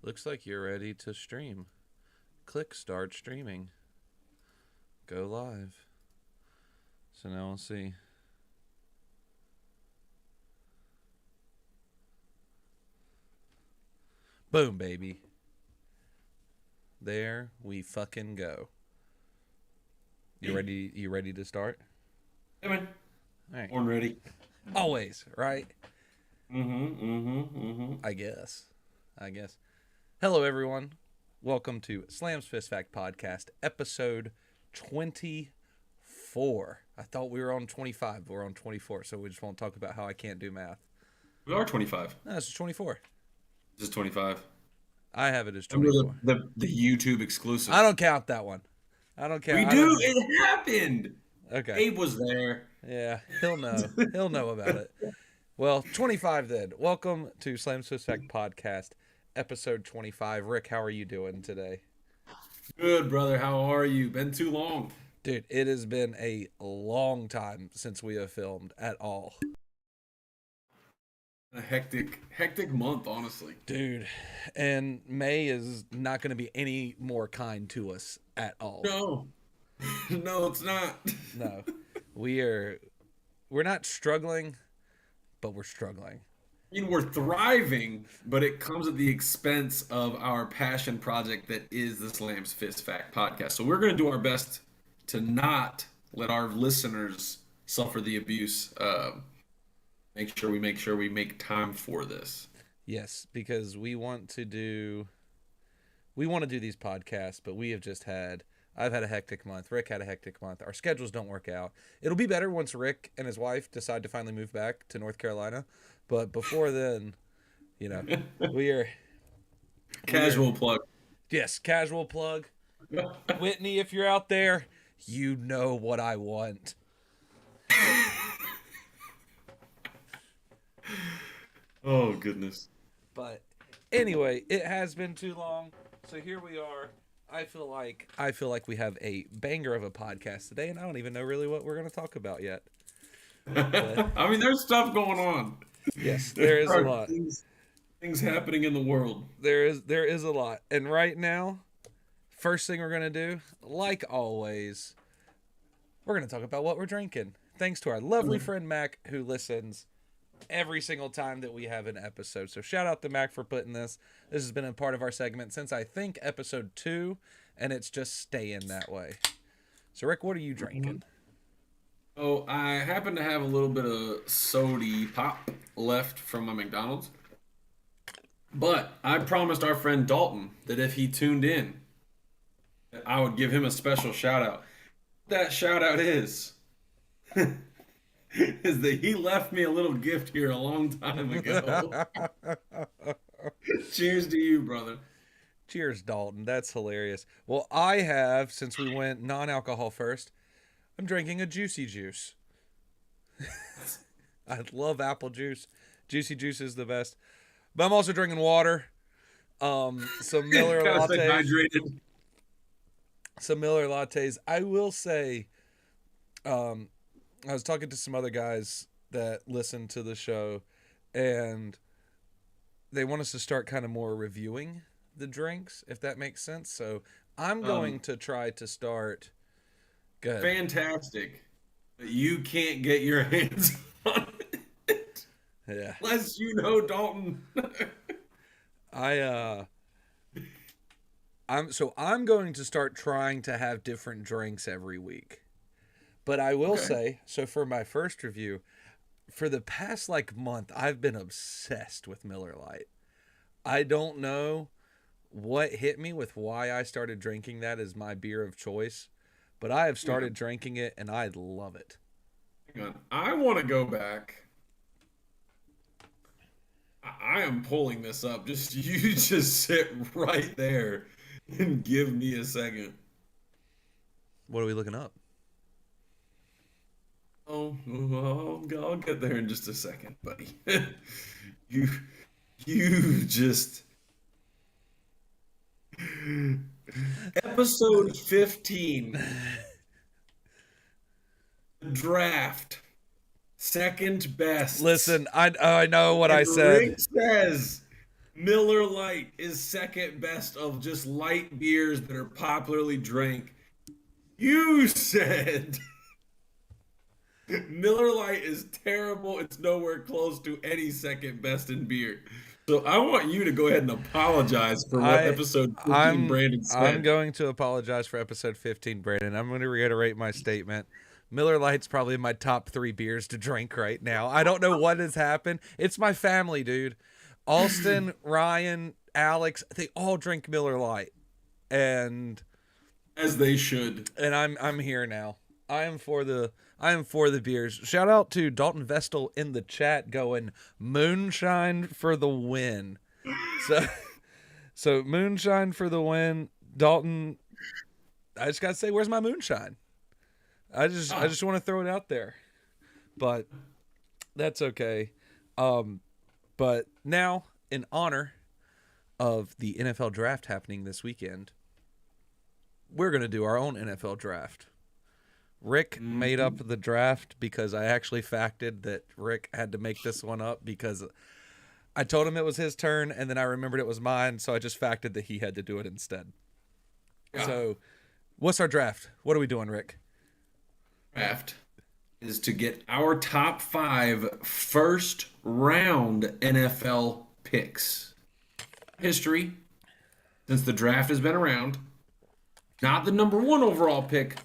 Looks like you're ready to stream. Click start streaming. Go live. So now we'll see. Boom, baby. There we fucking go. You ready? You ready to start? Hey, man. All right. Born ready. Always, right? Mm-hmm. I guess. Hello, everyone. Welcome to Slam's Fist Fact Podcast, episode 24. I thought we were on 25, but we're on 24, so we just won't talk about how I can't do math. We are 25. No, this is 24. This is 25. I have it as Remember 24. the YouTube exclusive. I don't count that one. I don't count. We do. It happened. Okay. Abe was there. Yeah, he'll know. He'll know about it. Well, 25 then. Welcome to Slam's Fist Fact Podcast, episode 25. Rick, how are you doing today? Good, brother. How are you? Been too long. Dude, it has been a long time since we have filmed at all. A hectic month, honestly. Dude, and May is not going to be any more kind to us at all. No. No, it's not. No. We're not struggling, but we're struggling. I mean, we're thriving, but it comes at the expense of our passion project that is the Slam's Fist Fact podcast. So we're going to do our best to not let our listeners suffer the abuse. Make sure we make time for this. Yes, because we want to do these podcasts, but I've had a hectic month. Rick had a hectic month. Our schedules don't work out. It'll be better once Rick and his wife decide to finally move back to North Carolina. But before then, we are... Casual plug. Yes, casual plug. Whitney, if you're out there, you know what I want. Oh, goodness. But anyway, it has been too long. So here we are. I feel like we have a banger of a podcast today, and I don't even know really what we're going to talk about yet. But, I mean, there's stuff going on. Yes, there is a lot. Things happening in the world. There is a lot. And right now, first thing we're going to do, like always, we're going to talk about what we're drinking. Thanks to our lovely friend Mac, who listens every single time that we have an episode. So shout out to Mac for putting this. This has been a part of our segment since I think episode 2, and it's just staying that way. So Rick, what are you drinking? Oh, I happen to have a little bit of sody pop left from my McDonald's. But I promised our friend Dalton that if he tuned in, that I would give him a special shout out. That shout out is that he left me a little gift here a long time ago. Cheers to you, brother. Cheers, Dalton. That's hilarious. Well, I have, since we went non-alcohol first, I'm drinking a Juicy Juice. I love apple juice. Juicy Juice is the best. But I'm also drinking water. Some Miller lattes. Some Miller lattes. I will say, I was talking to some other guys that listen to the show, and they want us to start kind of more reviewing the drinks, if that makes sense. So I'm going to try to start. Good. Fantastic. But you can't get your hands on it. Yeah. Unless you know Dalton. I'm going to start trying to have different drinks every week. But I will say, so for my first review, for the past month, I've been obsessed with Miller Lite. I don't know what hit me with why I started drinking that as my beer of choice, but I have started drinking it and I love it. Hang on. I want to go back. I am pulling this up. You just sit right there and give me a second. What are we looking up? Oh, I'll get there in just a second, buddy. You just... Episode 15. Draft. Second best. Listen, I know what I And said. Rick says Miller Lite is second best of just light beers that are popularly drank. You said Miller Lite is terrible. It's nowhere close to any second best in beer. So I want you to go ahead and apologize for what episode 15 Brandon said. I'm going to apologize for episode 15, Brandon. I'm going to reiterate my statement. Miller Lite's probably my top 3 beers to drink right now. I don't know what has happened. It's my family, dude. Austin, Ryan, Alex, they all drink Miller Lite. And as they should. And I'm here now. I am for the beers. Shout out to Dalton Vestal in the chat going moonshine for the win. So moonshine for the win. Dalton, I just gotta say, where's my moonshine? I just want to throw it out there. But that's okay. But now, in honor of the NFL draft happening this weekend, we're gonna do our own NFL draft. Rick made up the draft because I actually facted that Rick had to make this one up because I told him it was his turn and then I remembered it was mine, so I just facted that he had to do it instead. Yeah. So, what's our draft? What are we doing, Rick? Draft is to get our top 5 first round NFL picks. History, since the draft has been around, not the number 1 overall pick,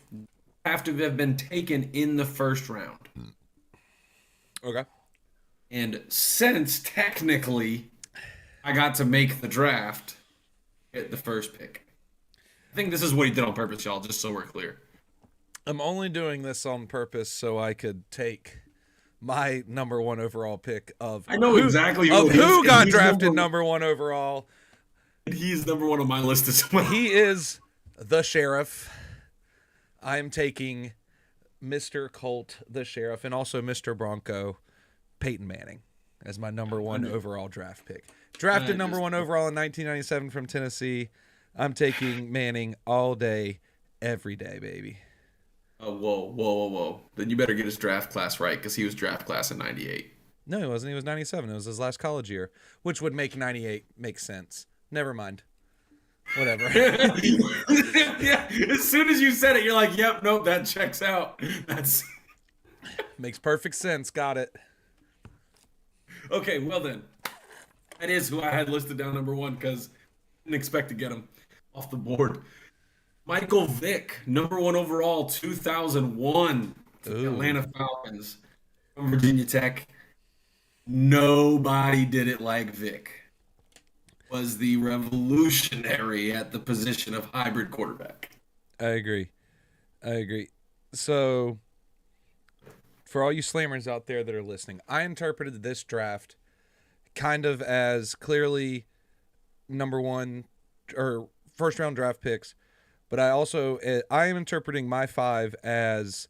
have to have been taken in the first round. Okay. And since technically I got to make the draft at the first pick. I think this is what he did on purpose, y'all, just so we're clear. I'm only doing this on purpose so I could take my number 1 overall pick of I know exactly who got drafted number 1 overall. He's number 1 on my list as well. He is the Sheriff. I'm taking Mr. Colt, the Sheriff, and also Mr. Bronco, Peyton Manning, as my number 1 overall draft pick. Drafted number 1 overall in 1997 from Tennessee. I'm taking Manning all day, every day, baby. Oh, whoa. Then you better get his draft class right, because he was draft class in 98. No, he wasn't. He was 97. It was his last college year, which would make 98 make sense. Never mind. Whatever. Yeah, as soon as you said it, you're like, yep, nope, that checks out. That's makes perfect sense. Got it. Okay, well then. That is who I had listed down number 1 because I didn't expect to get him off the board. Michael Vick, number 1 overall, 2001. Atlanta Falcons from Virginia Tech. Nobody did it like Vick. Was the revolutionary at the position of hybrid quarterback. I agree. So, for all you slammers out there that are listening, I interpreted this draft kind of as clearly number 1 or first round draft picks, but I am interpreting my 5 as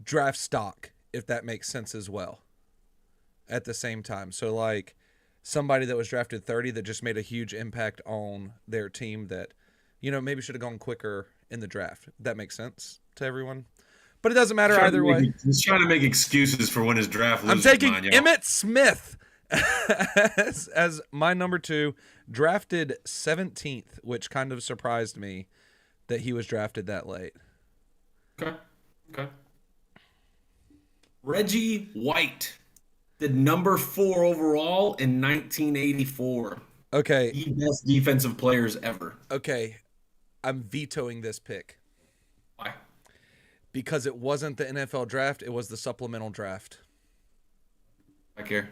draft stock, if that makes sense as well. At the same time, so like somebody that was drafted 30 that just made a huge impact on their team that, maybe should have gone quicker in the draft. That makes sense to everyone. But it doesn't matter either way. He's trying to make excuses for when his draft loses. I'm taking Emmitt Smith as my number 2, drafted 17th, which kind of surprised me that he was drafted that late. Okay. Reggie White. The number 4 overall in 1984. Okay. The best defensive players ever. Okay. I'm vetoing this pick. Why? Because it wasn't the NFL draft. It was the supplemental draft. I care.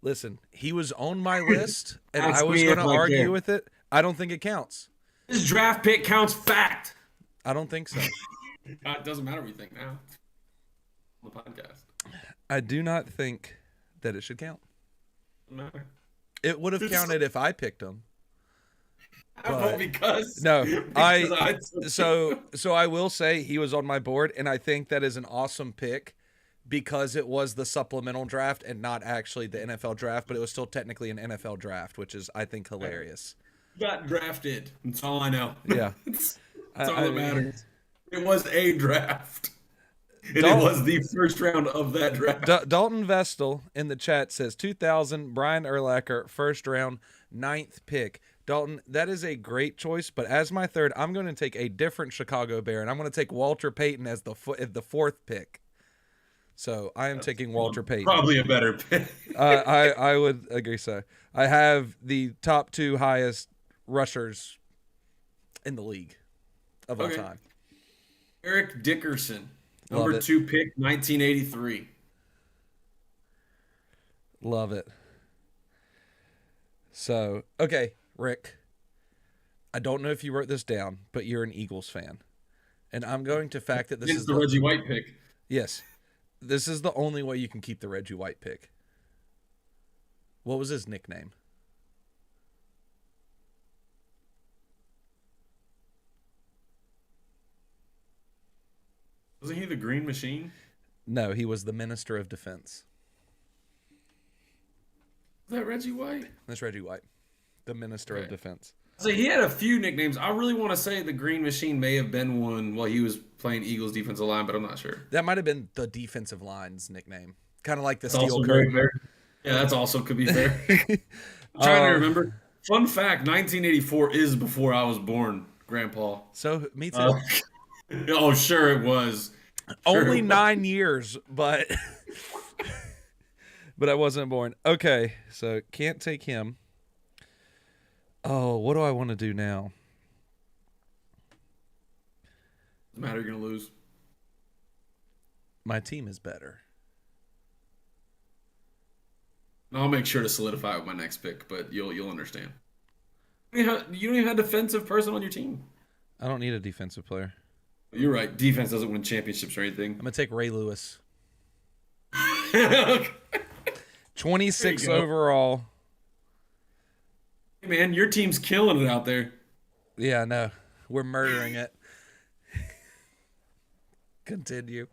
Listen, he was on my list, and I was going to argue with it. I don't think it counts. This draft pick counts fact. I don't think so. It doesn't matter what you think now. On the podcast. I do not think that it should count. No. It would have counted if I picked him. Because so I will say he was on my board, and I think that is an awesome pick because it was the supplemental draft and not actually the NFL draft, but it was still technically an NFL draft, which is, I think, hilarious. You got drafted. That's all I know. Yeah. That's all that matters. It was a draft. And it was the first round of that draft. Dalton Vestal in the chat says 2000 Brian Urlacher, first round, 9th pick. Dalton, that is a great choice, but as my third, I'm going to take a different Chicago Bear, and I'm going to take Walter Payton as the 4th pick. So I am taking Walter Payton. Probably a better pick. I would agree so. I have the top 2 highest rushers in the league of all time. Eric Dickerson, number 2 pick, 1983. Love it. So, okay, Rick, I don't know if you wrote this down, but you're an Eagles fan. And I'm going to fact that this is the Reggie White pick. Yes. This is the only way you can keep the Reggie White pick. What was his nickname? Wasn't he the Green Machine? No, he was the Minister of Defense. Is that Reggie White? That's Reggie White, the Minister of Defense. So he had a few nicknames. I really want to say the Green Machine may have been one while he was playing Eagles defensive line, but I'm not sure. That might have been the defensive line's nickname. Kind of like the that's Steel Curtain. Yeah, that's also could be fair. I'm trying to remember. Fun fact, 1984 is before I was born, Grandpa. So, me too. Oh, sure it was. Only 9 years, but but I wasn't born. Okay, so can't take him. Oh, what do I want to do now? Doesn't matter, you're going to lose. My team is better. I'll make sure to solidify it with my next pick, but you'll understand. You don't even have a defensive person on your team. I don't need a defensive player. You're right. Defense doesn't win championships or anything. I'm going to take Ray Lewis. 26 overall. Hey, man, your team's killing it out there. Yeah, no. We're murdering it. Continue.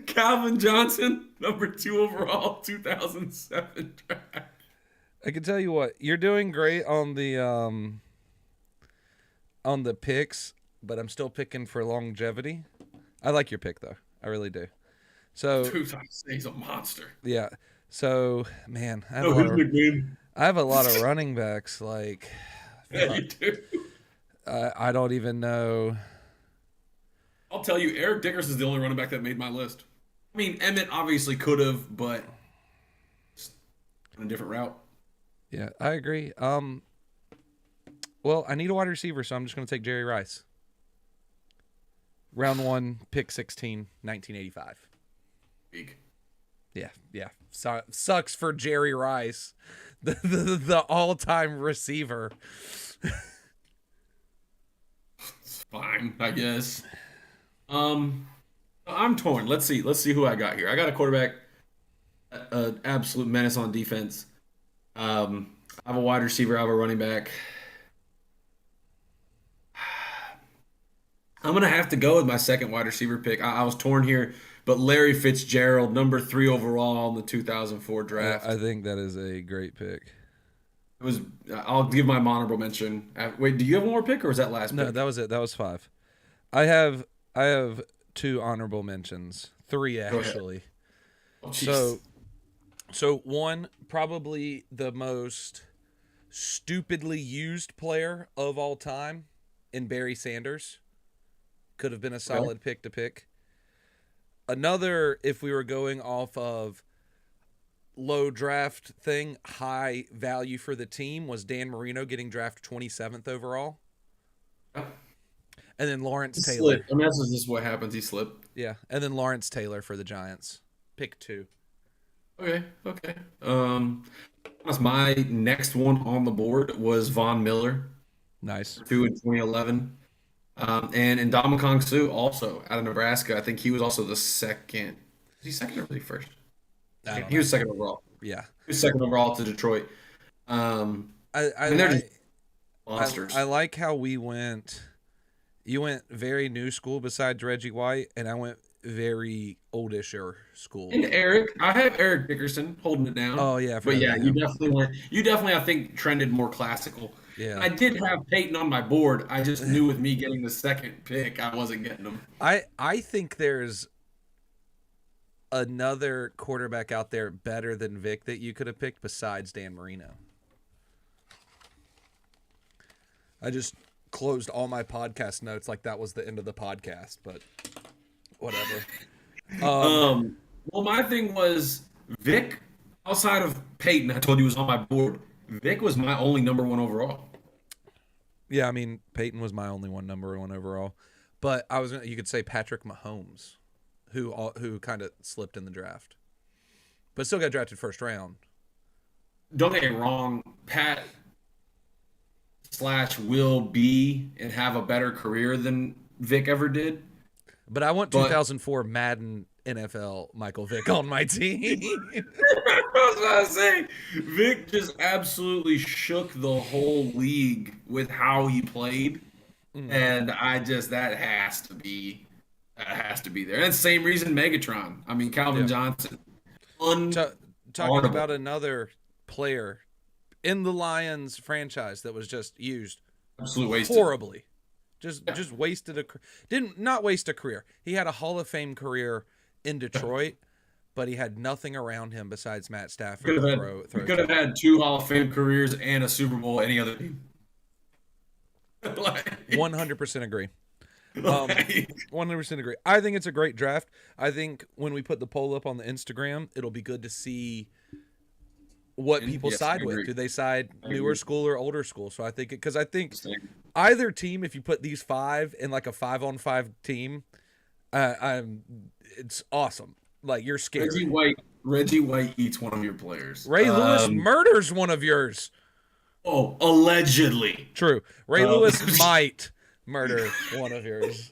Calvin Johnson, number 2 overall, 2007 draft. I can tell you what, you're doing great on the picks, but I'm still picking for longevity. I like your pick though. I really do. So dude, he's a monster. Yeah. So man, I have a lot of running backs. Like, yeah, you do. I don't even know. I'll tell you, Eric Dickerson is the only running back that made my list. I mean, Emmett obviously could have, but on a different route. Yeah, I agree. Well, I need a wide receiver, so I'm just going to take Jerry Rice. Round 1, pick 16, 1985. Weak. Yeah. Sucks for Jerry Rice, the all-time receiver. It's fine, I guess. I'm torn. Let's see who I got here. I got a quarterback, an absolute menace on defense. I have a wide receiver. I have a running back. I'm gonna have to go with my second wide receiver pick. I was torn here, but Larry Fitzgerald, number 3 overall in the 2004 draft. I think that is a great pick. It was. I'll give my honorable mention. Wait, do you have one more pick, or was that last? No, pick? that was it. That was 5. I have 2 honorable mentions. 3 actually. Oh, so one, probably the most stupidly used player of all time in Barry Sanders. Could have been a solid pick to pick. Another, if we were going off of low draft thing, high value for the team, was Dan Marino getting drafted 27th overall. And then Lawrence Taylor. Slipped. I mean, this is what happens. He slipped. Yeah, and then Lawrence Taylor for the Giants. Pick 2. Okay. That's my next one on the board was Von Miller. Nice. 2 in 2011. And Ndamukong Suh also out of Nebraska. I think he was also the second. Was he second or was he first? He was second overall. Yeah. He was second overall to Detroit. They're just monsters. I like how we went. You went very new school besides Reggie White, and I went very oldisher school. And Eric, I have Eric Dickerson holding it down. Oh yeah, but yeah, you definitely I think trended more classical. Yeah, And I did have Peyton on my board. I just knew with me getting the second pick, I wasn't getting him. I think there's another quarterback out there better than Vic that you could have picked besides Dan Marino. I just closed all my podcast notes like that was the end of the podcast, but whatever. Well, my thing was Vic, outside of Peyton, I told you was on my board. Vic was my only number one overall. Yeah, I mean, Peyton was my only number one overall. But you could say Patrick Mahomes, who kind of slipped in the draft. But still got drafted first round. Don't get me wrong, Pat / will be and have a better career than Vic ever did. But I want 2004 Madden NFL Michael Vick on my team. I was about to say, Vic just absolutely shook the whole league with how he played. And that has to be there. And same reason Megatron. I mean, Calvin Johnson. Talking about another player in the Lions franchise that was just used horribly. Just wasted not waste a career. He had a Hall of Fame career in Detroit, but he had nothing around him besides Matt Stafford. He could have had 2 Hall of Fame careers and a Super Bowl any other team. 100% agree. 100% agree. I think it's a great draft. I think when we put the poll up on the Instagram, it'll be good to see what people side with. Do they side newer school or older school? So I think because either team, if you put these 5 in like a 5-on-5 team, it's awesome. Like you're scared. Reggie White eats one of your players. Ray Lewis murders one of yours. Oh, allegedly. True. Ray Lewis might murder one of yours.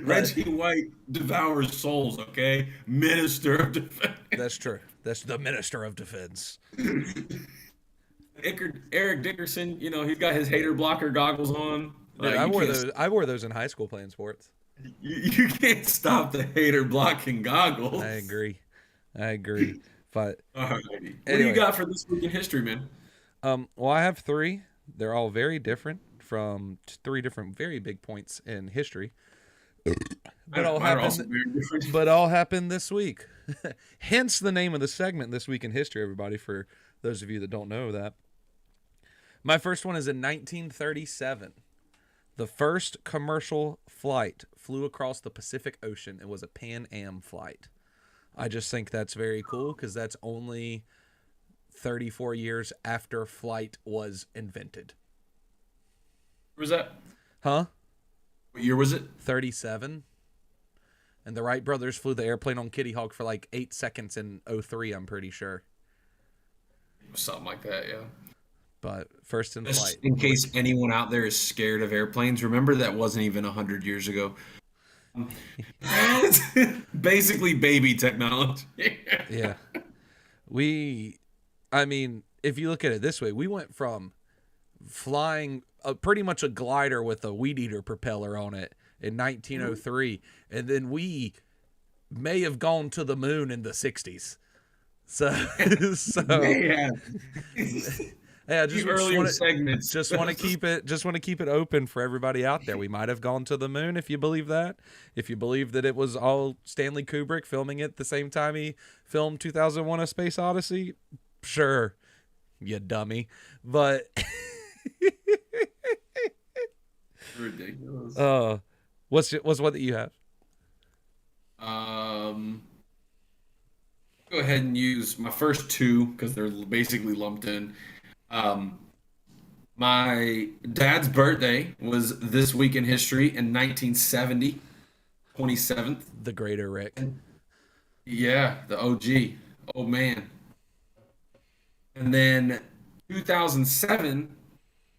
Reggie White devours souls, okay? Minister of Defense. That's true. That's the Minister of Defense. Eric Dickerson, he's got his hater blocker goggles on. Dude, I wore those in high school playing sports. You can't stop the hater blocking goggles. I agree. But what do you got for this week in history, man? Well, I have 3. They're all very different from 3 different very big points in history. But all happened this week. Hence the name of the segment, This Week in History, everybody, for those of you that don't know that. My first one is in 1937. The first commercial flight flew across the Pacific Ocean. It was a Pan Am flight. I just think that's very cool because that's only 34 years after flight was invented. Where was that? Huh? What year was it? 37. And the Wright brothers flew the airplane on Kitty Hawk for like 8 seconds in 2003, I'm pretty sure. Something like that, yeah. But first in flight. In case anyone out there is scared of airplanes, remember that wasn't even 100 years ago. Basically baby technology. Yeah. If you look at it this way, we went from flying pretty much a glider with a weed eater propeller on it in 1903, and then we may have gone to the moon in the 60s. So yeah, just want to keep it open for everybody out there. We might have gone to the moon if you believe that. If you believe that it was all Stanley Kubrick filming it the same time he filmed 2001: A Space Odyssey, sure, you dummy. But ridiculous. What's what that you have? Go ahead and use my first 2 because they're basically lumped in. My dad's birthday was this week in history in 1970, 27th. The greater Rick. Yeah, the OG. Oh, man. And then 2007,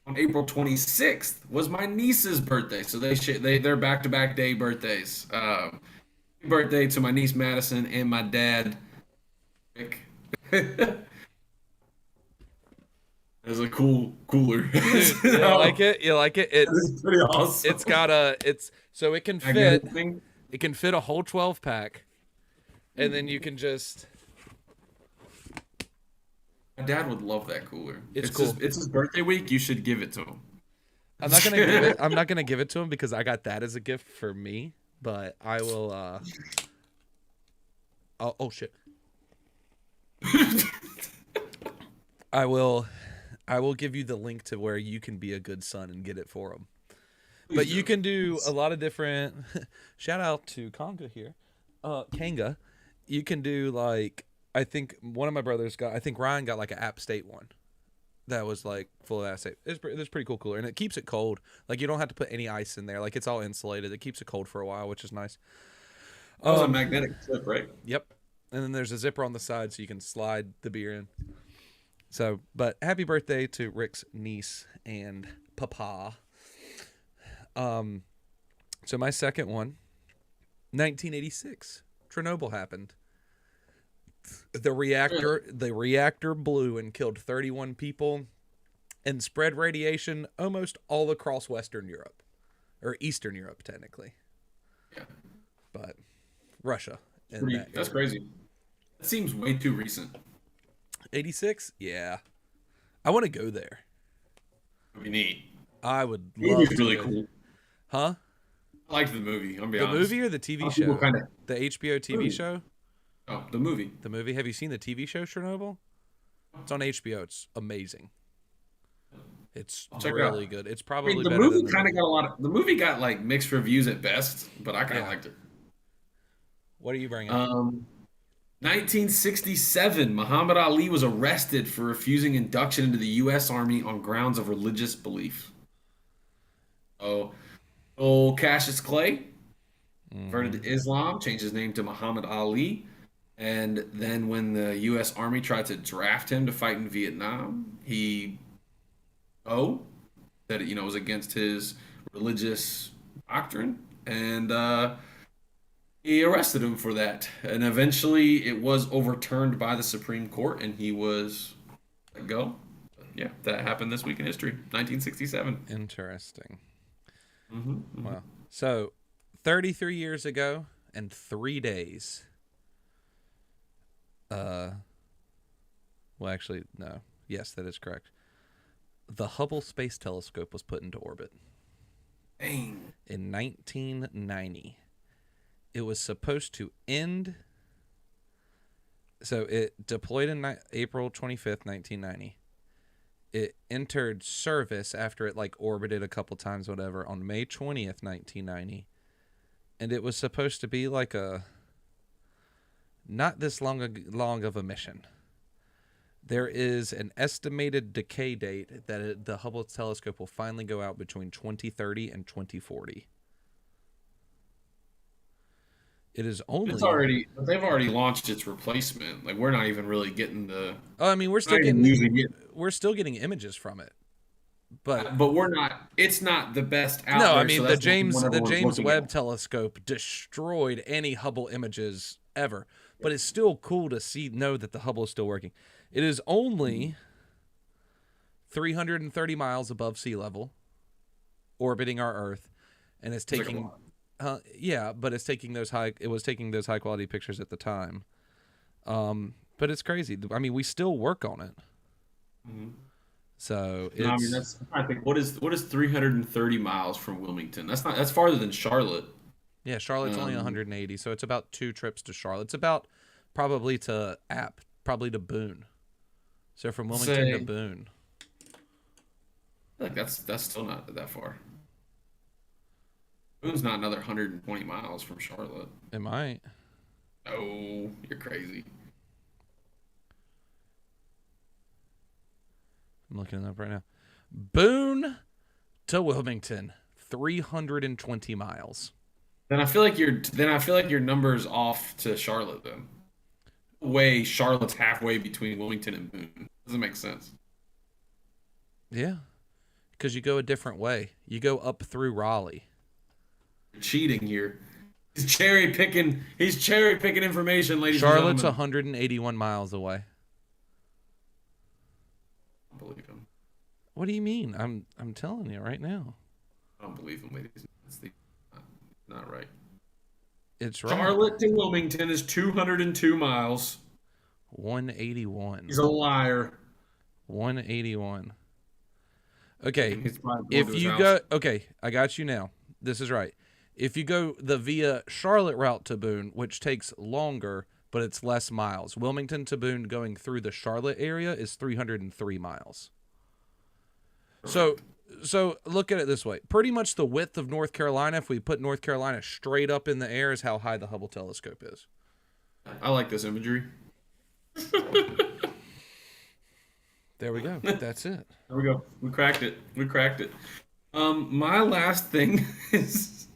on April 26th, was my niece's birthday. So they're back-to-back day birthdays. Birthday to my niece Madison and my dad Rick. It's a cooler. You like it? It's pretty awesome. So it can fit. It can fit a whole 12-pack, and then you can just. My dad would love that cooler. It's cool. It's his birthday week. You should give it to him. I'm not gonna give it. I'm not gonna give it to him because I got that as a gift for me. But I will. Oh shit. I will give you the link to where you can be a good son and get it for him. But you can do a lot of different. Shout out to Kanga. You can do like, I think one of my brothers got. I think Ryan got like an App State one. That was like full of App State. It's pretty cool cooler, and it keeps it cold. Like you don't have to put any ice in there. Like it's all insulated. It keeps it cold for a while, which is nice. That was a magnetic clip, right? Yep. And then there's a zipper on the side so you can slide the beer in. So, but happy birthday to Rick's niece and papa. So my second one, 1986, Chernobyl happened. The reactor blew and killed 31 people and spread radiation almost all across Western Europe, or Eastern Europe, technically. Yeah. But Russia. That's crazy. That seems way too recent. 86? Yeah. I want to go there. That'd be neat. I would love to. Really cool. Huh? I liked the movie. I'm gonna be honest. The movie or the TV show? The HBO TV show? Oh, the movie. The movie. Have you seen the TV show Chernobyl? It's on HBO. It's amazing. It's really good. It's probably the movie kind of got a lot of. The movie got like mixed reviews at best, but I kind of liked it. What are you bringing up? 1967, Muhammad Ali was arrested for refusing induction into the U.S. Army on grounds of religious belief. Oh, old Cassius Clay converted to Islam, changed his name to Muhammad Ali. And then when the U.S. Army tried to draft him to fight in Vietnam, he said it was against his religious doctrine, and he arrested him for that. And eventually it was overturned by the Supreme Court, and he was let go. Yeah, that happened this week in history, 1967. Interesting. Mm-hmm. Wow. So, 33 years ago and 3 days. Well, actually, no. Yes, that is correct. The Hubble Space Telescope was put into orbit. Dang. In 1990. It was supposed to end. So it deployed in April 25th, 1990. It entered service after it like orbited a couple times, whatever, on May 20th, 1990. And it was supposed to be like a not this long of a mission. There is an estimated decay date that the Hubble telescope will finally go out between 2030 and 2040. It is only. They've already launched its replacement. Like we're not even really getting the. Oh, I mean, we're still getting images from it, but we're not. It's not the best out no, there. I mean so the James Webb Telescope destroyed any Hubble images ever, but it's still cool to know that the Hubble is still working. It is only 330 miles above sea level, orbiting our Earth, and it's taking. But it's taking those it was taking those high quality pictures at the time. But it's crazy. I mean, we still work on it. Mm-hmm. So it's. I mean, I think what is 330 miles from Wilmington? That's farther than Charlotte. Yeah, Charlotte's only 180, so it's about 2 trips to Charlotte. It's about probably to Boone. So from Wilmington to Boone. I feel like that's still not that far. Boone's not another 120 miles from Charlotte. It might. Oh, you're crazy. I'm looking it up right now. Boone to Wilmington, 320 miles. Then I feel like your number's off to Charlotte then. Charlotte's halfway between Wilmington and Boone. Doesn't make sense. Yeah. Because you go a different way. You go up through Raleigh. Cheating here. He's cherry picking information, ladies Charlotte's and gentlemen. 181 miles away. I don't believe him. What do you mean? I'm telling you right now. I don't believe him, ladies. That's not right. It's right. Charlotte to Wilmington is 202 miles. 181. He's a liar. 181. Okay, He's probably going if to his you house. go, okay, I got you now. This is right. If you go the via Charlotte route to Boone, which takes longer, but it's less miles, Wilmington to Boone going through the Charlotte area is 303 miles. So look at it this way. Pretty much the width of North Carolina, if we put North Carolina straight up in the air, is how high the Hubble telescope is. I like this imagery. There we go. That's it. There we go. We cracked it. My last thing is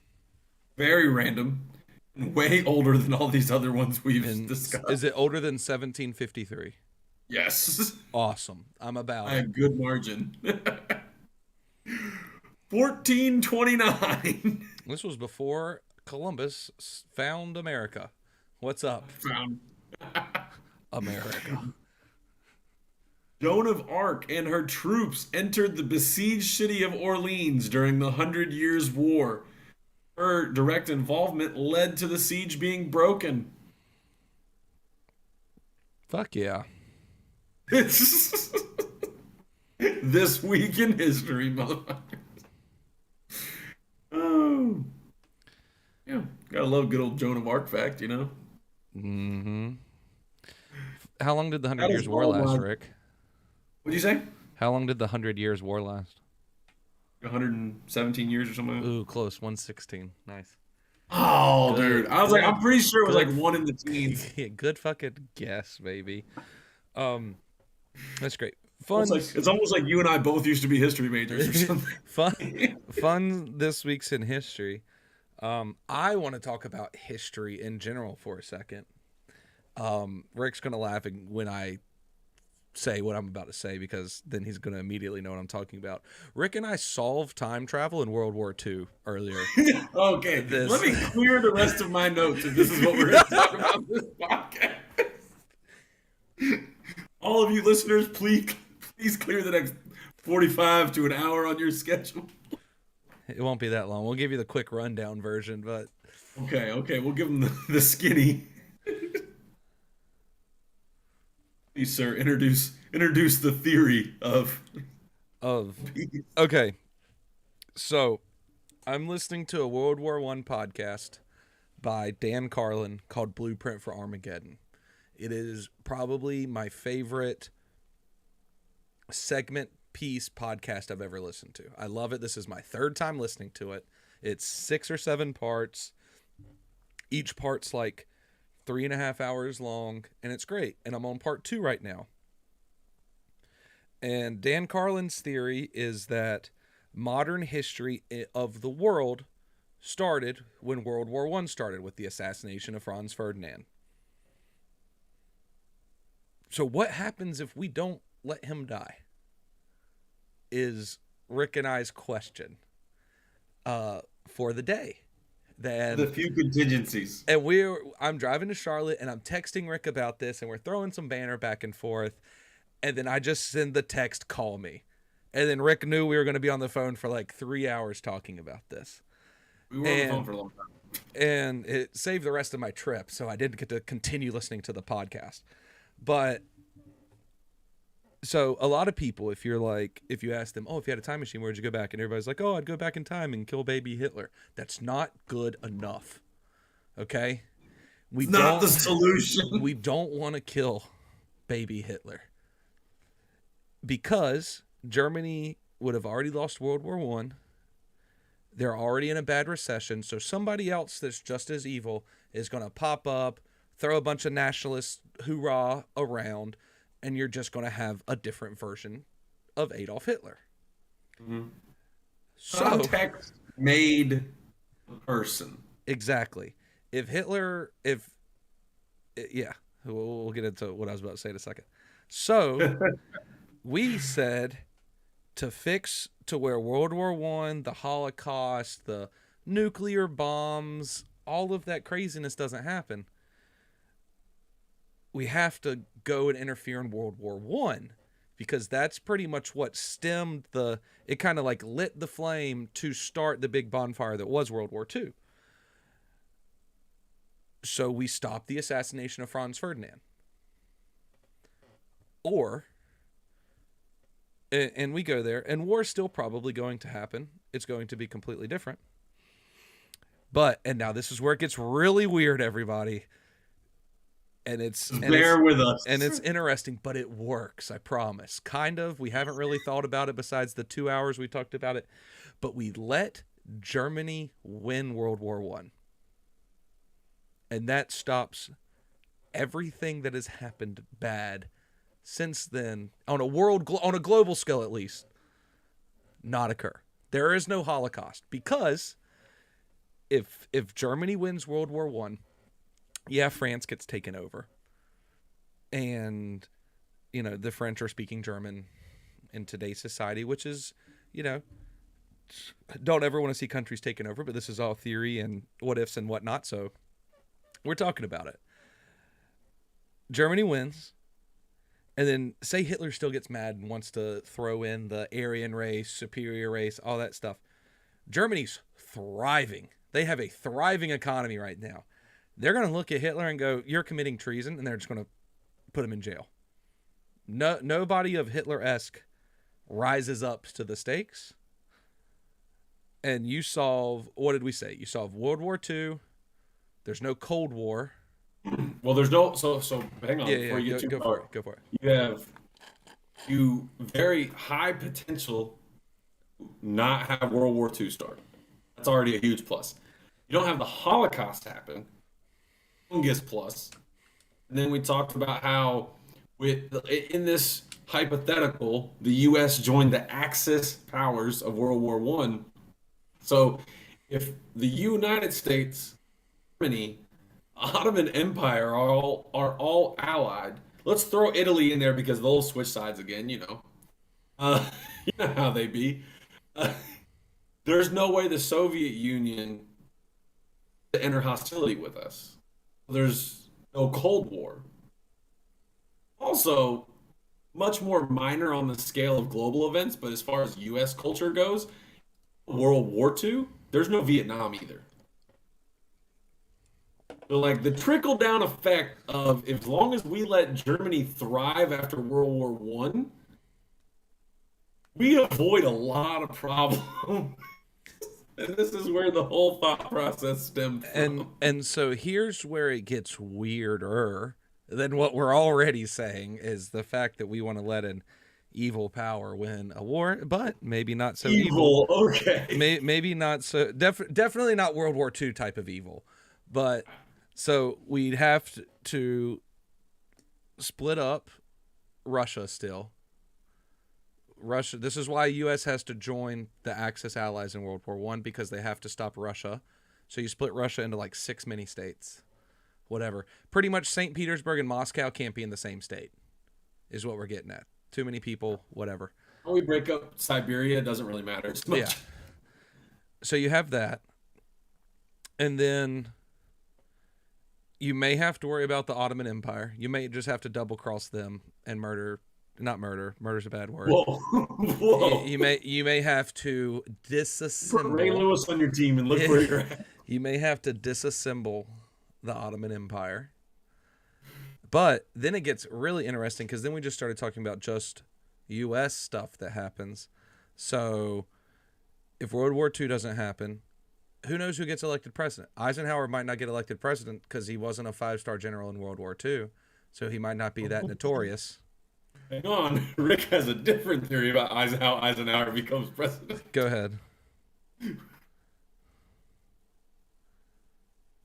very random, way older than all these other ones we've discussed. Is it older than 1753? Yes. Awesome. I'm about By it. a good margin. 1429. This was before Columbus found America. What's up? Found America. Joan of Arc and her troops entered the besieged city of Orleans during the 100 Years' War. Her direct involvement led to the siege being broken. Fuck yeah. This week in history, motherfuckers. Oh. Yeah, gotta love good old Joan of Arc fact, you know? Mm-hmm. How long did the 100 That Years' is War all last, my- Rick? What'd you say? How long did the 100 Years' War last? 117 years or something? Ooh, close. 116. Nice. Oh, Good. dude. I was like, I'm pretty sure it was like Good. one in the teens. Yeah, good fucking guess, baby. That's great. Fun. It's almost like you and I both used to be history majors or something. Fun this week's in history. I want to talk about history in general for a second. Rick's gonna laugh when I say what I'm about to say because then he's gonna immediately know what I'm talking about. Rick and I solved time travel in World War II earlier. Okay, let me clear the rest of my notes if this is what we're going to talk about in this podcast. All of you listeners, please clear the next 45 to an hour on your schedule. It won't be that long. We'll give you the quick rundown version, but Okay, we'll give them the skinny. Please, sir, introduce the theory of okay. So, I'm listening to a World War I podcast by Dan Carlin called Blueprint for Armageddon. It is probably my favorite segment piece podcast I've ever listened to. I love it. This is my third time listening to it. It's 6 or 7 parts. Each part's like 3.5 hours long, and it's great. And I'm on part 2 right now. And Dan Carlin's theory is that modern history of the world started when World War I started with the assassination of Franz Ferdinand. So what happens if we don't let him die? Is Rick and I's question for the day. Then the few contingencies. And I'm driving to Charlotte and I'm texting Rick about this and we're throwing some banter back and forth. And then I just send the text, call me. And then Rick knew we were going to be on the phone for like 3 hours talking about this. We were on the phone for a long time. And it saved the rest of my trip. So I didn't get to continue listening to the podcast. But so a lot of people, if you ask them, oh, if you had a time machine, where'd you go back? And everybody's like, oh, I'd go back in time and kill baby Hitler. That's not good enough. Okay? Not the solution. We don't want to kill baby Hitler. Because Germany would have already lost World War I. They're already in a bad recession. So somebody else that's just as evil is going to pop up, throw a bunch of nationalist hoorah around, and you're just going to have a different version of Adolf Hitler. Mm-hmm. So, context made person. Exactly. We'll get into what I was about to say in a second. So, we said to fix to where World War I, the Holocaust, the nuclear bombs, all of that craziness doesn't happen. We have to go and interfere in World War I because that's pretty much what stemmed it kind of like lit the flame to start the big bonfire that was World War II. So we stop the assassination of Franz Ferdinand. Or, and we go there, and war is still probably going to happen. It's going to be completely different. But, and now this is where it gets really weird, everybody. And bear with us. And it's interesting, but it works, I promise. Kind of. We haven't really thought about it besides the 2 hours we talked about it. But we let Germany win World War I. And that stops everything that has happened bad since then, on a global scale at least, not occur. There is no Holocaust, because if Germany wins World War I, yeah, France gets taken over. And, the French are speaking German in today's society, which is, don't ever want to see countries taken over, but this is all theory and what ifs and whatnot, so we're talking about it. Germany wins, and then say Hitler still gets mad and wants to throw in the Aryan race, superior race, all that stuff. Germany's thriving. They have a thriving economy right now. They're going to look at Hitler and go, "You're committing treason," and they're just going to put him in jail. No, nobody of Hitler-esque rises up to the stakes. And you solve, what did we say? You solve World War II. There's no Cold War. Well, there's no, so hang on. Before you get too far. Go for it. You very high potential not have World War II start. That's already a huge plus. You don't have the Holocaust happen. Longest plus. And then we talked about how in this hypothetical, the U.S. joined the Axis powers of World War I. So if the United States, Germany, Ottoman Empire are all allied, let's throw Italy in there because they'll switch sides again, you know how they be. There's no way the Soviet Union to enter hostility with us. There's no Cold War. Also, much more minor on the scale of global events, but as far as U.S. culture goes, World War II, there's no Vietnam either. So, like, the trickle-down effect of, as long as we let Germany thrive after World War I, we avoid a lot of problems. And this is where the whole thought process stemmed from. And so here's where it gets weirder than what we're already saying, is the fact that we want to let an evil power win a war, but maybe not so evil. Okay. Maybe not so, definitely not World War II type of evil. But so we'd have to split up Russia still. Russia. This is why U.S. has to join the Axis allies in World War I, because they have to stop Russia. So you split Russia into like 6 mini states, whatever. Pretty much St. Petersburg and Moscow can't be in the same state, is what we're getting at. Too many people, whatever. When we break up Siberia, it doesn't really matter as much. Yeah. So you have that, and then you may have to worry about the Ottoman Empire. You may just have to double cross them and murder. Not murder. Murder's a bad word. Whoa. Whoa. You may have to disassemble. Put Ray Lewis on your team and look where you're at. You may have to disassemble the Ottoman Empire. But then it gets really interesting, because then we just started talking about just U.S. stuff that happens. So if World War II doesn't happen, who knows who gets elected president? Eisenhower might not get elected president because he wasn't a 5-star general in World War II. So he might not be that notorious. Hang on, Rick has a different theory about how Eisenhower becomes president. Go ahead.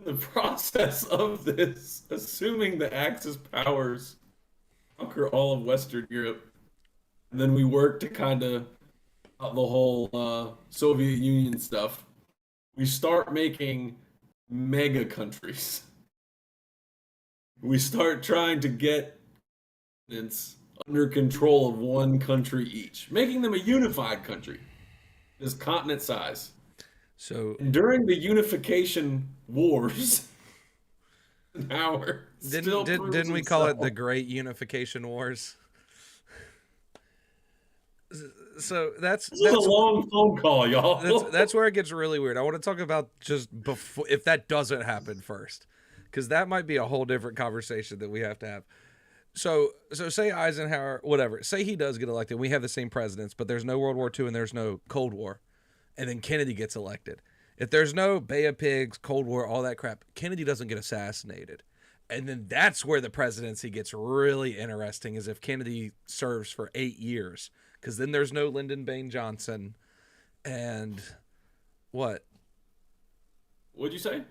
The process of this, assuming the Axis powers conquer all of Western Europe, and then we work to kind of the whole Soviet Union stuff, we start making mega countries. We start trying to get under control of one country each, making them a unified country, this continent size. So and during the unification wars, didn't we call it the Great Unification Wars? So that's a long phone call, y'all. That's where it gets really weird. I want to talk about just before, if that doesn't happen first, because that might be a whole different conversation that we have to have. So say Eisenhower, whatever, say he does get elected. We have the same presidents, but there's no World War II and there's no Cold War. And then Kennedy gets elected. If there's no Bay of Pigs, Cold War, all that crap, Kennedy doesn't get assassinated. And then that's where the presidency gets really interesting, is if Kennedy serves for 8 years. Because then there's no Lyndon Baines Johnson. And what? What'd you say?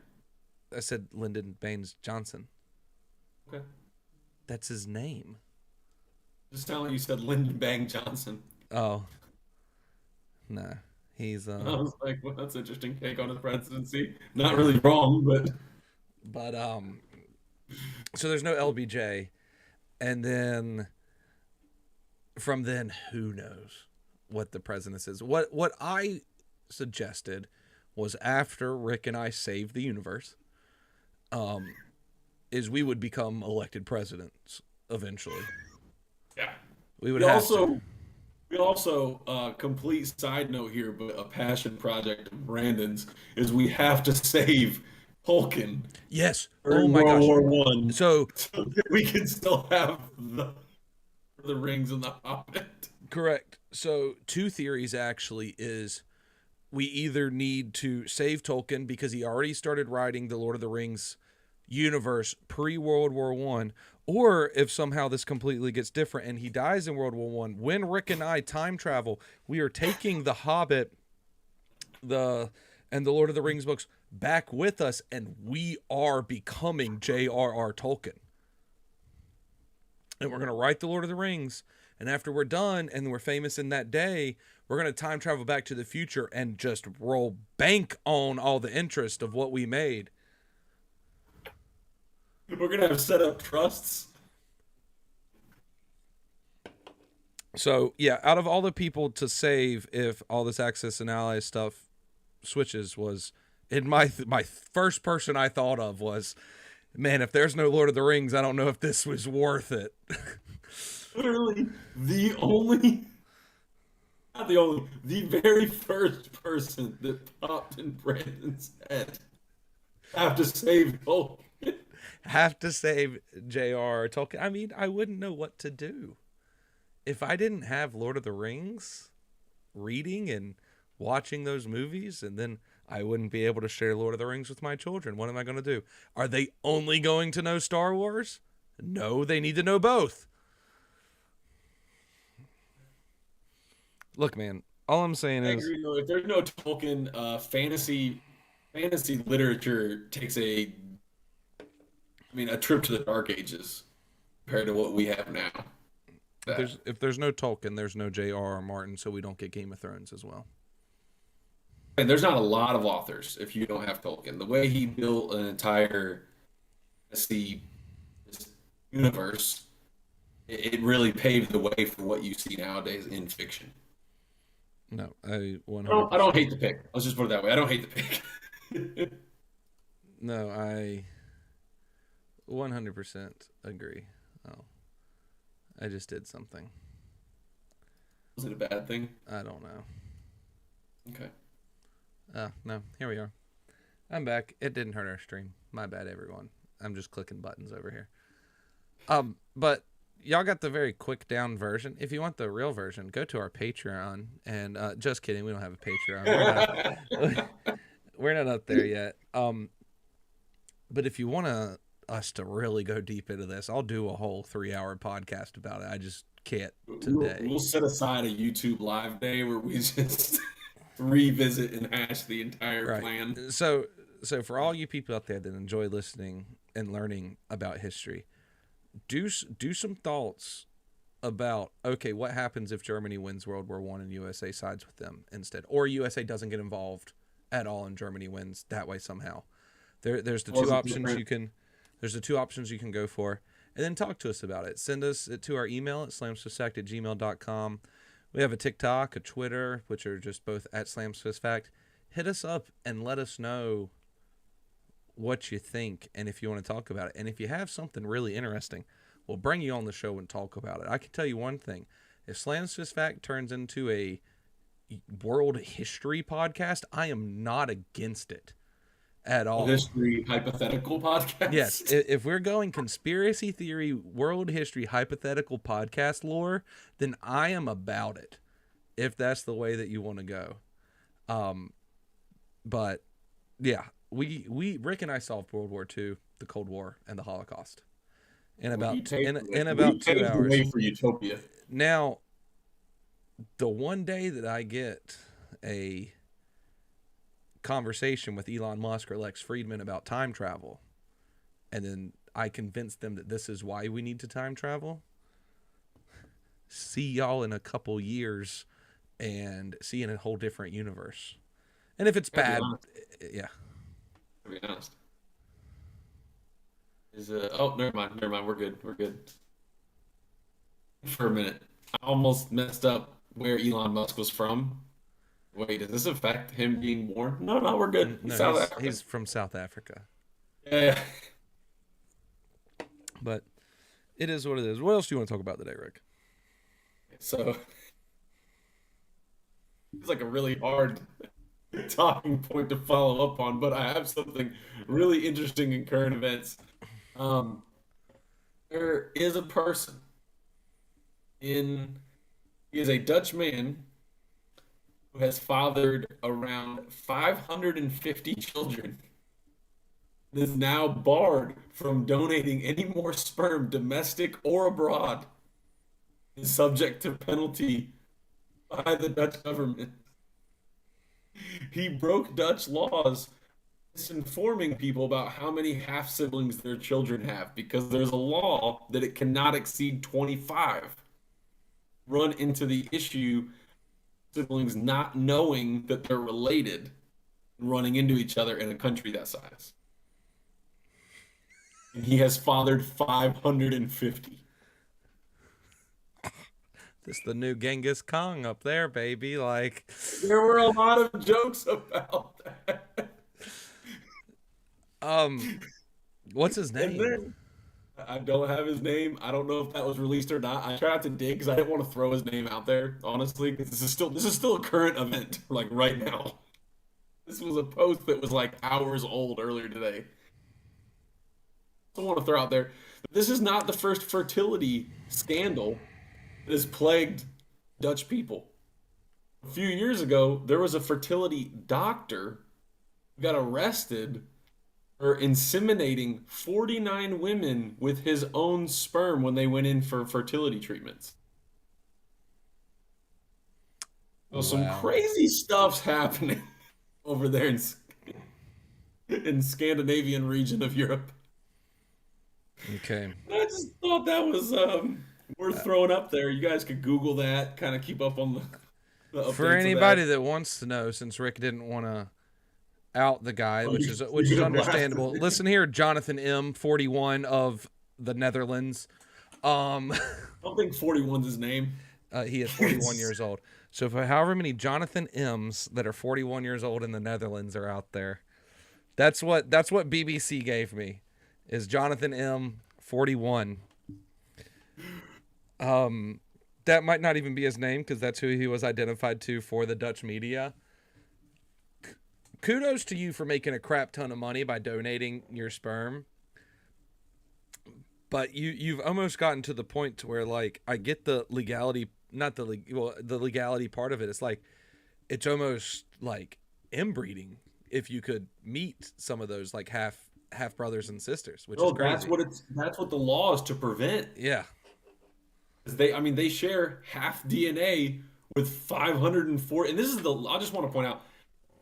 I said Lyndon Baines Johnson. Okay. That's his name. Just sound like you said Lyndon Baines Johnson. Oh. No. He's I was like, well, that's an interesting take on his presidency. Not really wrong, but so there's no LBJ, and then from then who knows what the president is. What I suggested was, after Rick and I saved the universe, is we would become elected presidents eventually. Yeah. We would also complete side note here, but a passion project of Brandon's is we have to save Tolkien. Yes. Oh my gosh. World War One. So that we can still have the Rings and the Hobbit. Correct. So 2 theories actually is, we either need to save Tolkien because he already started writing the Lord of the Rings universe pre-World War One, or if somehow this completely gets different and he dies in World War One, when Rick and I time travel, we are taking the Hobbit, and the Lord of the Rings books back with us, and we are becoming J.R.R. Tolkien. And we're going to write the Lord of the Rings, and after we're done and we're famous in that day, we're going to time travel back to the future and just roll bank on all the interest of what we made. We're going to have set up trusts. So, yeah, out of all the people to save if all this Axis and Allies stuff switches, was, in my first person I thought of was, man, if there's no Lord of the Rings, I don't know if this was worth it. Literally the very first person that popped in Brandon's head. Have to save Tolkien. Have to save J.R.R. Tolkien. I mean, I wouldn't know what to do. If I didn't have Lord of the Rings reading and watching those movies, and then I wouldn't be able to share Lord of the Rings with my children. What am I going to do? Are they only going to know Star Wars? No, they need to know both. Look, man, all I'm saying is, if there's no Tolkien, fantasy literature takes a trip to the Dark Ages compared to what we have now. If there's no Tolkien, there's no J.R.R. Martin, so we don't get Game of Thrones as well. And there's not a lot of authors if you don't have Tolkien. The way he built an entire universe, it really paved the way for what you see nowadays in fiction. No, I don't hate the pick. Let's just put it that way. I don't hate the pick. No, I 100% agree. Oh, I just did something. Was it a bad thing? I don't know. Okay. No, here we are. I'm back. It didn't hurt our stream. My bad, everyone. I'm just clicking buttons over here. But y'all got the very quick down version. If you want the real version, go to our Patreon. And just kidding, we don't have a Patreon. We're not up there yet. But if you want us to really go deep into this, I'll do a whole 3-hour podcast about it. I just can't today. We'll set aside a YouTube live day where we just revisit and hash the entire plan. So for all you people out there that enjoy listening and learning about history, do some thoughts about, okay, what happens if Germany wins World War I and USA sides with them instead, or USA doesn't get involved at all and Germany wins that way somehow. There's the two options you can. There's the 2 options you can go for, and then talk to us about it. Send us it to our email at slamsfistfact@gmail.com. We have a TikTok, a Twitter, which are just both at slamsfistfact. Hit us up and let us know what you think and if you want to talk about it. And if you have something really interesting, we'll bring you on the show and talk about it. I can tell you one thing. If Slam's Fist Fact turns into a world history podcast, I am not against it. at all. History hypothetical Yes, podcast. if we're going conspiracy theory, world history, hypothetical podcast lore, then I am about it. If that's the way that you want to go, um, but yeah, we Rick and I solved World War II, the Cold War, and the Holocaust in We about two paved the way hours. for utopia. Now, the one day that I get a conversation with Elon Musk or Lex Friedman about time travel, and then I convince them that this is why we need to time travel, see y'all in a couple years and see in a whole different universe. And if it's Gotta be bad, honest. yeah. Gotta be honest. Oh, never mind. We're good. We're good. For a minute, I almost messed up where Elon Musk was from. Wait, does this affect him being born? No, no, we're good. He's No, South he's African. from South Africa. Yeah. But it is what it is. What else do you want to talk about today, Rick? So it's like a really hard talking point to follow up on, but I have something really interesting in current events. Um, there is a person in, he is a Dutch man who has fathered around 550 children and is now barred from donating any more sperm, domestic or abroad, is subject to penalty by the Dutch government. He broke Dutch laws misinforming people about how many half siblings their children have because there's a law that it cannot exceed 25. Run into the issue siblings not knowing that they're related and running into each other in a country that size. And he has fathered 550. This the new Genghis Khan up there, baby. Like, There were a lot of jokes about that. what's his And name? then I don't have his name. I don't know if that was released or not. I tried to dig because I didn't want to throw his name out there, honestly, because this is still a current event, like right now. This was a post that was like hours old earlier today. I want to throw out there. This is not the first fertility scandal that has plagued Dutch people. A few years ago, there was a fertility doctor who got arrested for inseminating 49 women with his own sperm when they went in for fertility treatments. So some Wow. crazy stuff's happening over there in Scandinavian region of Europe. Okay. I just thought that was worth throwing up there. You guys could Google that, kind of keep up on the For updates of anybody that. that wants to know, since Rick didn't want to out the guy, Oh, which you're is gonna blast understandable. it. Listen here, Jonathan M, 41 of the Netherlands. Um, I don't think 41's his name. he is 41 years old. So for however many Jonathan M's that are 41 years old in the Netherlands are out there, that's what BBC gave me, is Jonathan M 41. That might not even be his name because that's who he was identified to for the Dutch media. Kudos to you for making a crap ton of money by donating your sperm. But you've almost gotten to the point to where, like, I get the legality, not the legality part of it. It's like it's almost like inbreeding if you could meet some of those like half brothers and sisters, which is No, that's crazy. what the law is to prevent. Yeah. 'Cause I mean, they share half DNA with 504, and this is I just want to point out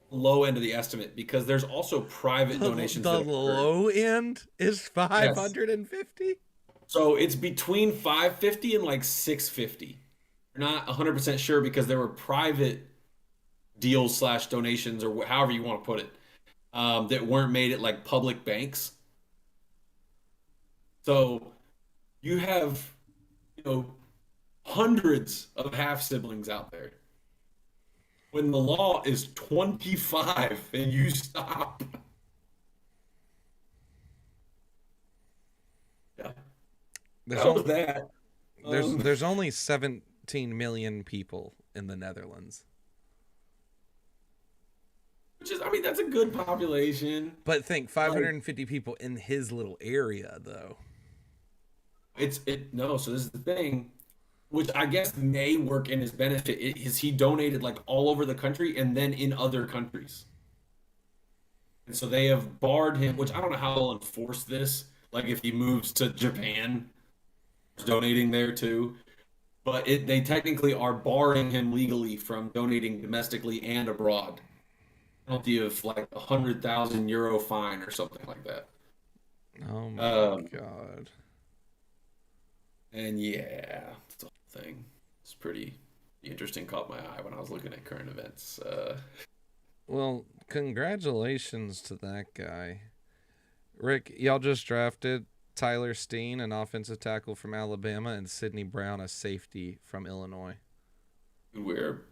low end of the estimate because there's also private donations The that have occurred. low end is Yes. 550. So it's between 550 and like 650. We're not 100% sure because there were private deals slash donations or however you want to put it that weren't made at like public banks. So you have, hundreds of half siblings out there. When the law is 25 and you stop. Yeah. There's That was only that. there's only 17 million people in the Netherlands. That's a good population. But think 550 people in his little area, though. No. So this is the thing, which I guess may work in his benefit. Is he donated like all over the country and then in other countries, and so they have barred him. Which I don't know how they'll enforce this. Like if he moves to Japan, donating there too. But they technically are barring him legally from donating domestically and abroad. Penalty of like €100,000 fine or something like that. Oh my God. And yeah, it's the whole thing. It's pretty interesting. Caught my eye when I was looking at current events. Well, congratulations to that guy. Rick, y'all just drafted Tyler Steen, an offensive tackle from Alabama, and Sidney Brown, a safety from Illinois. We're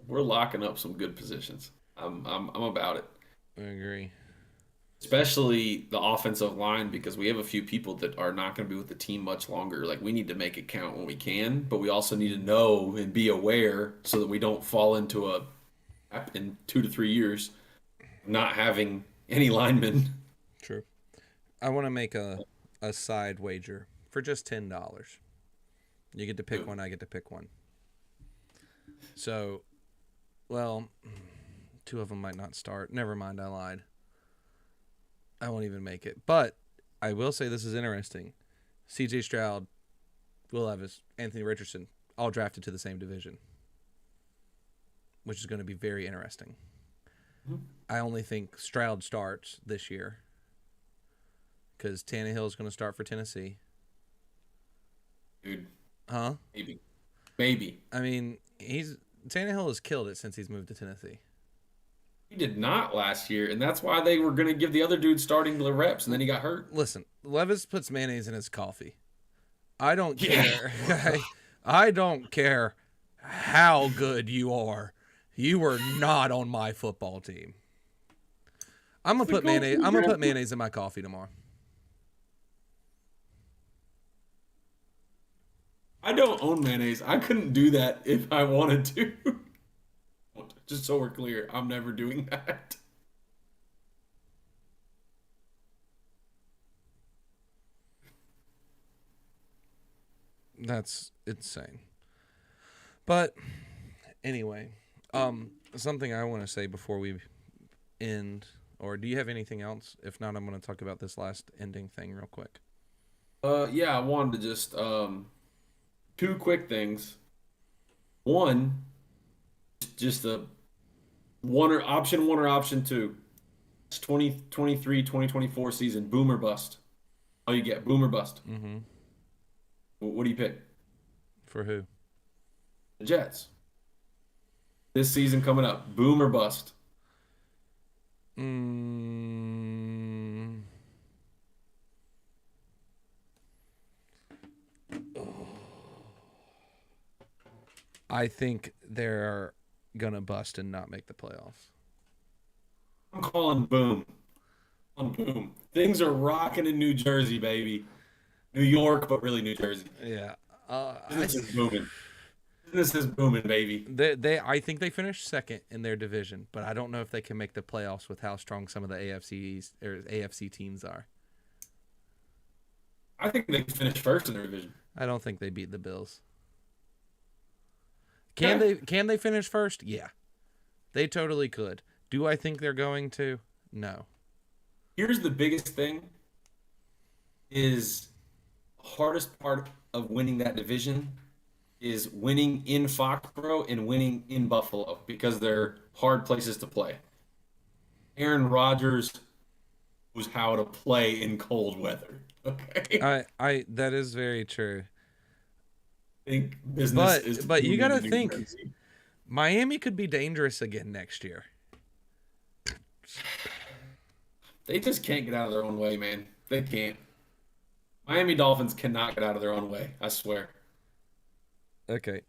locking up some good positions. I'm about it. I agree. Especially the offensive line, because we have a few people that are not going to be with the team much longer. Like we need to make it count when we can, but we also need to know and be aware so that we don't fall into a in 2 to 3 years not having any linemen. True. I want to make a side wager for just $10. You get to pick one, I get to pick one. So, well, 2 of them might not start. Never mind, I lied. I won't even make it. But I will say this is interesting. C.J. Stroud, Will Levis, Anthony Richardson, all drafted to the same division, which is going to be very interesting. Mm-hmm. I only think Stroud starts this year because Tannehill is going to start for Tennessee. Dude. Huh? Maybe. I mean, Tannehill has killed it since he's moved to Tennessee. He did not last year, and that's why they were going to give the other dude starting the reps, and then he got hurt. Listen, Levis puts mayonnaise in his coffee. I don't care. I don't care how good you are. You were not on my football team. I'm gonna put mayonnaise in my coffee tomorrow. I don't own mayonnaise. I couldn't do that if I wanted to. Just so we're clear, I'm never doing that. That's insane. But anyway, something I want to say before we end, or do you have anything else? If not, I'm going to talk about this last ending thing real quick. Yeah, I wanted to just 2 quick things. One, just the option 1 or option 2. It's 2023-2024 season, boom or bust. Oh, you get boom or bust. Mm-hmm. What do you pick? For who? The Jets. This season coming up, boom or bust? I think they're gonna bust and not make the playoffs. I'm calling boom. On boom. Things are rocking in New Jersey, baby. New York, but really New Jersey. Yeah. Business is booming. Business is booming, baby. I think they finished second in their division, but I don't know if they can make the playoffs with how strong some of the AFC teams are. I think they can finish first in their division. I don't think they beat the Bills. Can they finish first? Yeah. They totally could. Do I think they're going to? No. Here's the biggest thing is hardest part of winning that division is winning in Foxborough and winning in Buffalo because they're hard places to play. Aaron Rodgers knows how to play in cold weather. Okay. That is very true. I think business but you got to think Miami could be dangerous again next year. They just can't get out of their own way, man. They can't. Miami Dolphins cannot get out of their own way. I swear. Okay.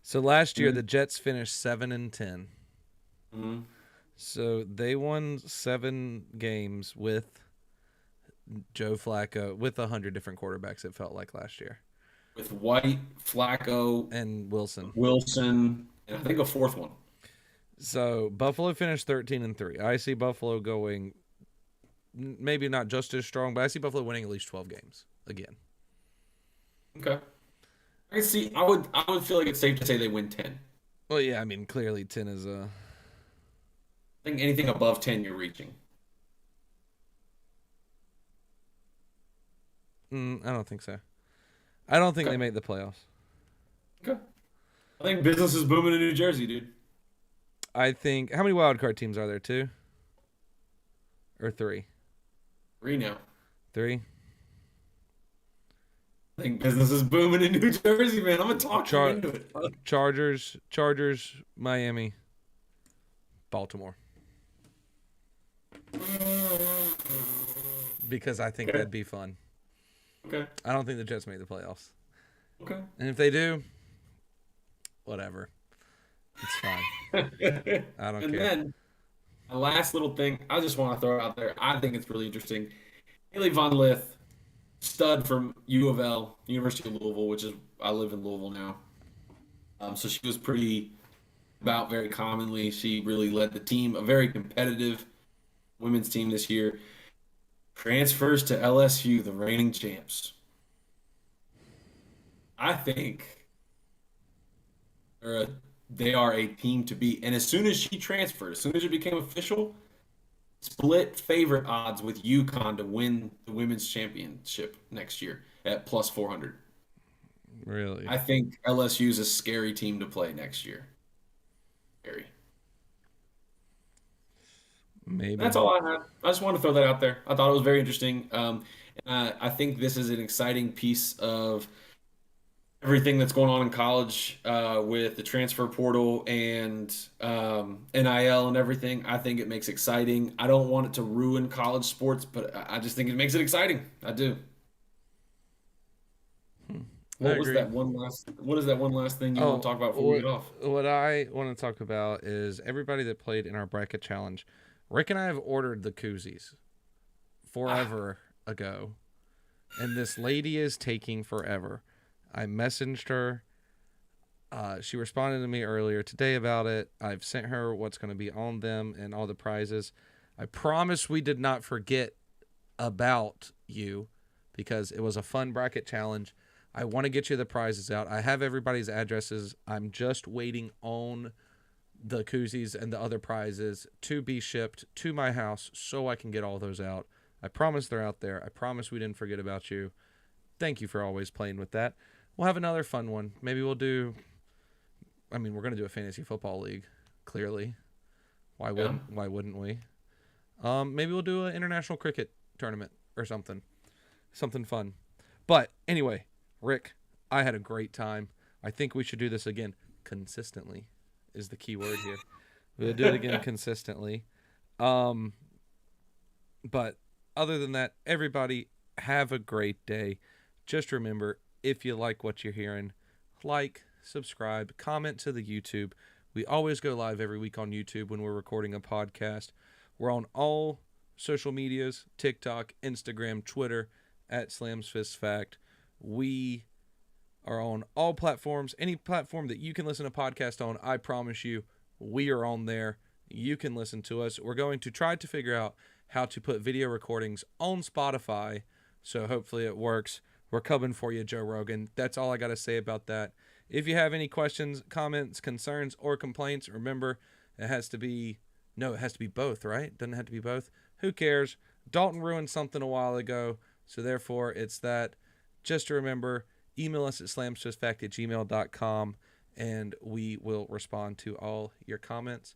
So last year the Jets finished 7-10. Mm-hmm. So they won 7 games with Joe Flacco, with 100 different quarterbacks. It felt like last year. With White, Flacco, and Wilson, and I think a 4th one. So Buffalo finished 13-3. I see Buffalo going maybe not just as strong, but I see Buffalo winning at least 12 games again. Okay. I see. I would feel like it's safe to say they win 10. Well, yeah, I mean, clearly 10 is a. I think anything above 10, you're reaching. I don't think so. I don't think Okay. they make the playoffs. Okay. I think business is booming in New Jersey, dude. I think how many wild card teams are there? 2 or 3? 3 now. 3. I think business is booming in New Jersey, man. I'm gonna talk you into it. Chargers, Miami, Baltimore. Because I think that'd be fun. Okay. I don't think the Jets make the playoffs. Okay. And if they do, whatever. It's fine. I don't And care. then a last little thing I just want to throw out there. I think it's really interesting. Haley Von Lith, stud from U of L, University of Louisville, which is I live in Louisville now. So she was pretty about very commonly. She really led the team, a very competitive women's team this year. Transfers to LSU, the reigning champs. I think they are a team to beat. And as soon as she transferred, as soon as it became official, split favorite odds with UConn to win the women's championship next year at plus 400. Really? I think LSU is a scary team to play next year. Scary. Maybe. That's all I had. I just wanted to throw that out there. I thought it was very interesting. I think this is an exciting piece of everything that's going on in college with the transfer portal and NIL and everything. I think it makes exciting. I don't want it to ruin college sports, but I just think it makes it exciting. I do. What is that one last thing you want to talk about before we get off? What I want to talk about is everybody that played in our bracket challenge. Rick and I have ordered the koozies forever ago, and this lady is taking forever. I messaged her. She responded to me earlier today about it. I've sent her what's going to be on them and all the prizes. I promise we did not forget about you because it was a fun bracket challenge. I want to get you the prizes out. I have everybody's addresses. I'm just waiting on the koozies and the other prizes to be shipped to my house so I can get all those out. I promise they're out there. I promise we didn't forget about you. Thank you for always playing with that. We'll have another fun one. Maybe we'll do, we're going to do a fantasy football league, clearly. Why wouldn't we? Maybe we'll do an international cricket tournament or something. Something fun. But anyway, Rick, I had a great time. I think we should do this again consistently. Is the key word here. We'll do it again consistently. But other than that, everybody have a great day. Just remember, if you like what you're hearing, like, subscribe, comment to the YouTube. We always go live every week on YouTube when we're recording a podcast. We're on all social medias, TikTok, Instagram, Twitter, at Slams Fist Fact. We are on all platforms. Any platform that you can listen to podcasts on, I promise you, we are on there. You can listen to us. We're going to try to figure out how to put video recordings on Spotify, so hopefully it works. We're coming for you, Joe Rogan. That's all I got to say about that. If you have any questions, comments, concerns, or complaints, remember, it has to be both, right? Doesn't have to be both. Who cares? Dalton ruined something a while ago, so therefore it's that. Just to remember, email us at slamsfistfact@gmail.com, and we will respond to all your comments.